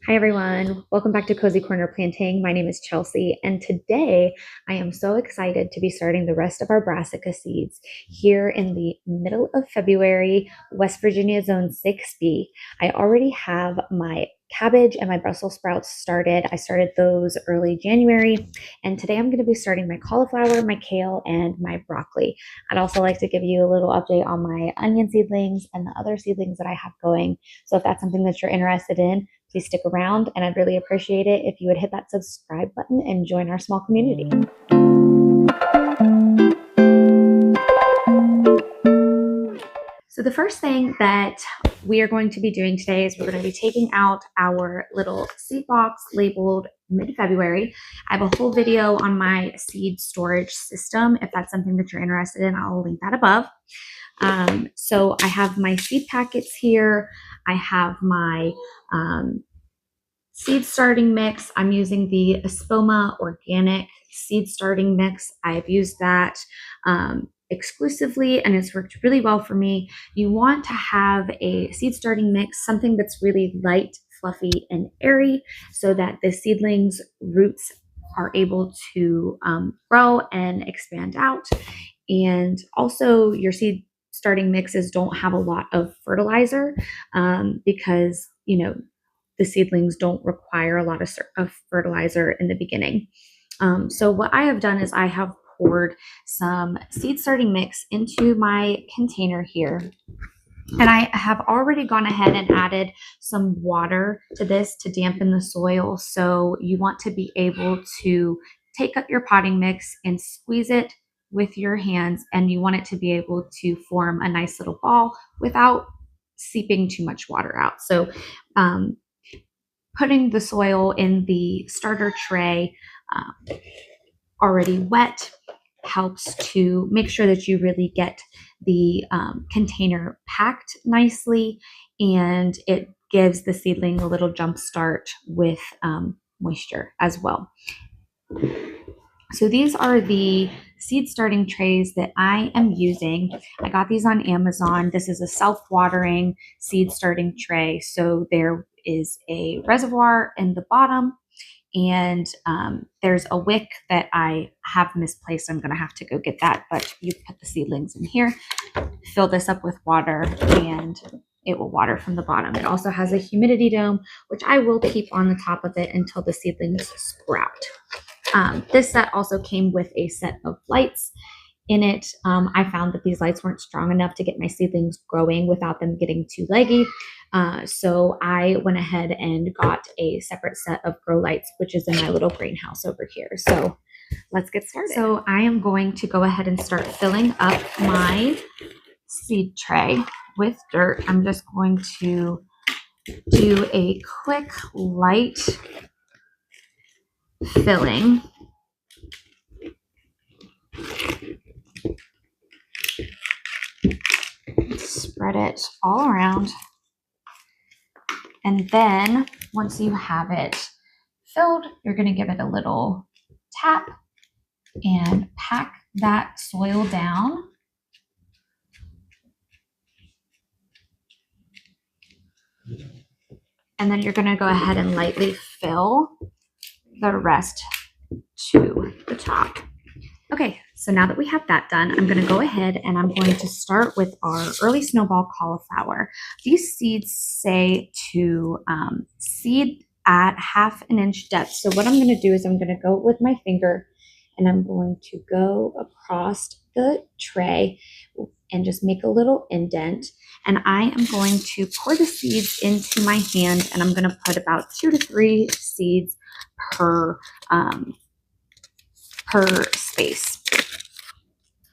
Hi everyone, welcome back to Cozy Corner Planting. My name is Chelsea, and today I am so excited to be starting the rest of our brassica seeds here in the middle of February, West Virginia Zone 6B. I already have my cabbage and my Brussels sprouts started. I started those early January, and today I'm going to be starting my cauliflower, my kale, and my broccoli. I'd also like to give you a little update on my onion seedlings and the other seedlings that I have going. So if that's something that you're interested in, please stick around, and I'd really appreciate it if you would hit that subscribe button and join our small community. So the first thing that we are going to be doing today is we're going to be taking out our little seed box labeled mid-February. I have a whole video on my seed storage system. If that's something that you're interested in, I'll link that above. So I have my seed packets here. I have my seed starting mix. I'm using the Espoma organic seed starting mix. I've used that exclusively, and it's worked really well for me. You want to have a seed starting mix, something that's really light, fluffy, and airy, so that the seedlings' roots are able to grow and expand out. And also your seed starting mixes don't have a lot of fertilizer because, the seedlings don't require a lot of fertilizer in the beginning. So what I have done is I have poured some seed starting mix into my container here. And I have already gone ahead and added some water to this to dampen the soil. So you want to be able to take up your potting mix and squeeze it with your hands, and you want it to be able to form a nice little ball without seeping too much water out. So putting the soil in the starter tray already wet helps to make sure that you really get the container packed nicely, and it gives the seedling a little jump start with moisture as well. So these are the seed starting trays that I am using. I got these on Amazon. This is a self-watering seed starting tray. So there is a reservoir in the bottom, and there's a wick that I have misplaced. I'm going to have to go get that, but you put the seedlings in here, fill this up with water, and it will water from the bottom. It also has a humidity dome, which I will keep on the top of it until the seedlings sprout. This set also came with a set of lights in it. I found that these lights weren't strong enough to get my seedlings growing without them getting too leggy. So I went ahead and got a separate set of grow lights, which is in my little greenhouse over here. So let's get started. So I am going to go ahead and start filling up my seed tray with dirt. I'm just going to do a quick light filling. Spread it all around. And then once you have it filled, you're going to give it a little tap and pack that soil down. And then you're going to go ahead and lightly fill the rest to the top. Okay, so now that we have that done, I'm going to go ahead and I'm going to start with our early snowball cauliflower. These seeds say to seed at 1/2 inch depth. So what I'm going to do is I'm going to go with my finger and I'm going to go across the tray and just make a little indent. And I am going to pour the seeds into my hand, and I'm going to put about 2 to 3 seeds per space.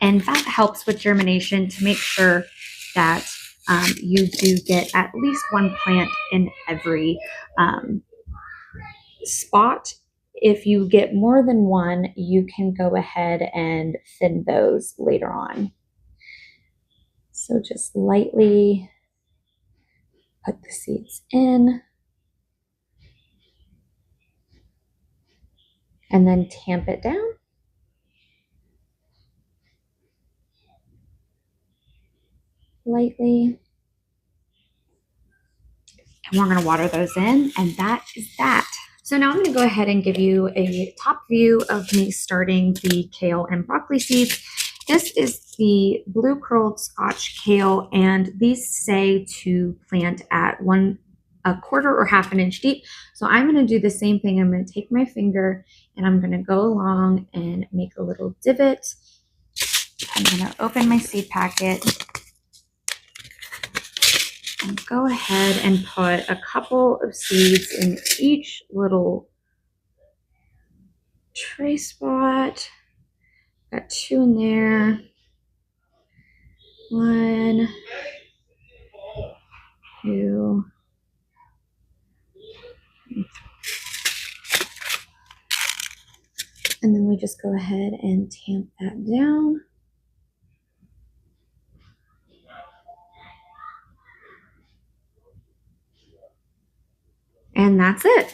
And that helps with germination to make sure that you do get at least one plant in every spot. If you get more than one, you can go ahead and thin those later on. So just lightly put the seeds in and then tamp it down. Lightly. And we're going to water those in, and that is that. So now I'm going to go ahead and give you a top view of me starting the kale and broccoli seeds. This is the blue curled Scotch kale, and these say to plant at 1/4 or 1/2 inch deep. So I'm going to do the same thing. I'm going to take my finger and I'm going to go along and make a little divot. I'm going to open my seed packet and go ahead and put a couple of seeds in each little tray spot. Got 2 in there. 1, 2, and then we just go ahead and tamp that down. And that's it.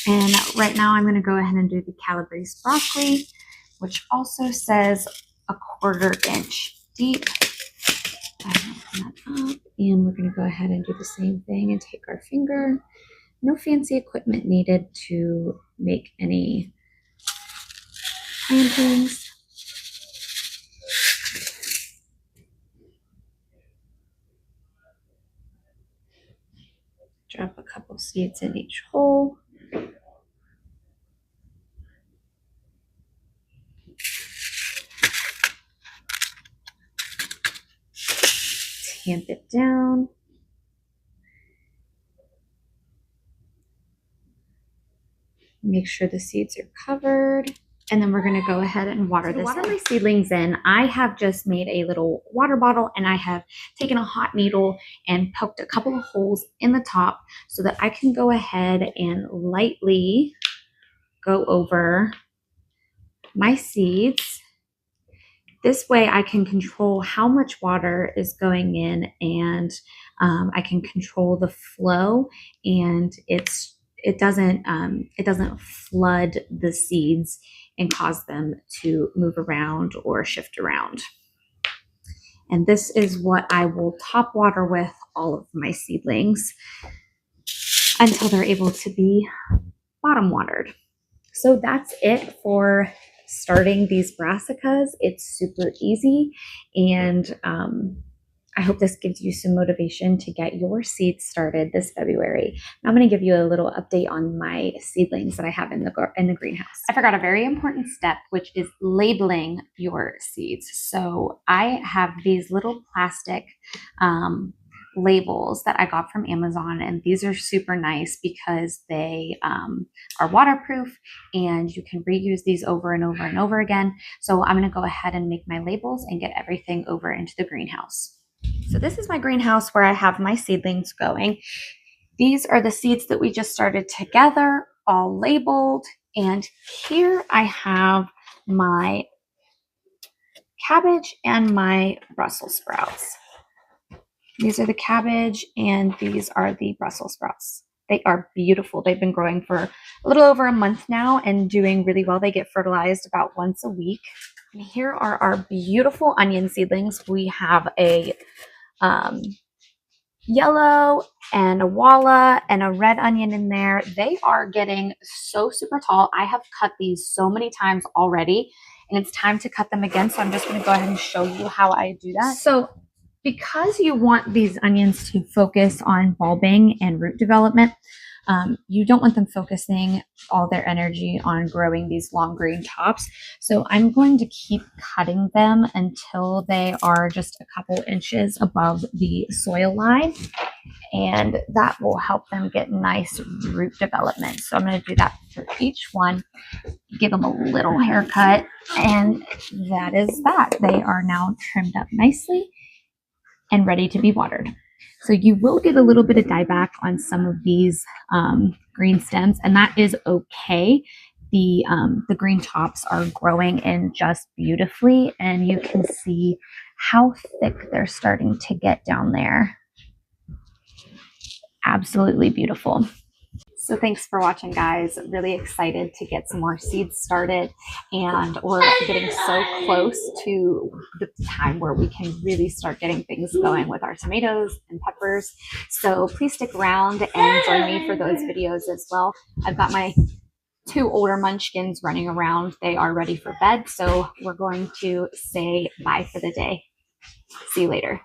And right now I'm going to go ahead and do the calabrese broccoli, which also says 1/4 inch deep. Open that up, and we're going to go ahead and do the same thing and take our finger. No fancy equipment needed to make any plantings. Drop a couple seeds in each hole. Tamp it down. Make sure the seeds are covered. And then we're going to go ahead and water this. To water my seedlings in, I have just made a little water bottle, and I have taken a hot needle and poked a couple of holes in the top so that I can go ahead and lightly go over my seeds. This way I can control how much water is going in, and I can control the flow, and it doesn't flood the seeds and cause them to move around or shift around. And this is what I will top water with all of my seedlings until they're able to be bottom watered. So that's it for starting these brassicas. It's super easy, and I hope this gives you some motivation to get your seeds started this February. Now I'm going to give you a little update on my seedlings that I have in the greenhouse. I forgot a very important step, which is labeling your seeds. So I have these little plastic labels that I got from Amazon, and these are super nice because they are waterproof and you can reuse these over and over and over again. So I'm going to go ahead and make my labels and get everything over into the greenhouse. So this is my greenhouse where I have my seedlings going. These are the seeds that we just started together, all labeled. And here I have my cabbage and my Brussels sprouts. These are the cabbage and these are the Brussels sprouts. They are beautiful. They've been growing for a little over a month now and doing really well. They get fertilized about once a week. And here are our beautiful onion seedlings. We have a yellow and a walla and a red onion in there. They are getting so super tall. I have cut these so many times already, and it's time to cut them again. So I'm just going to go ahead and show you how I do that. So because you want these onions to focus on bulbing and root development, you don't want them focusing all their energy on growing these long green tops. So I'm going to keep cutting them until they are just a couple inches above the soil line, and that will help them get nice root development. So I'm going to do that for each one, give them a little haircut, and that is that. They are now trimmed up nicely and ready to be watered. So you will get a little bit of dieback on some of these green stems, and that is okay. The green tops are growing in just beautifully, and you can see how thick they're starting to get down there. Absolutely beautiful. So thanks for watching, guys. Really excited to get some more seeds started, and we're getting so close to the time where we can really start getting things going with our tomatoes and peppers. So please stick around and join me for those videos as well. I've got my 2 older munchkins running around. They are ready for bed, so we're going to say bye for the day. See you later.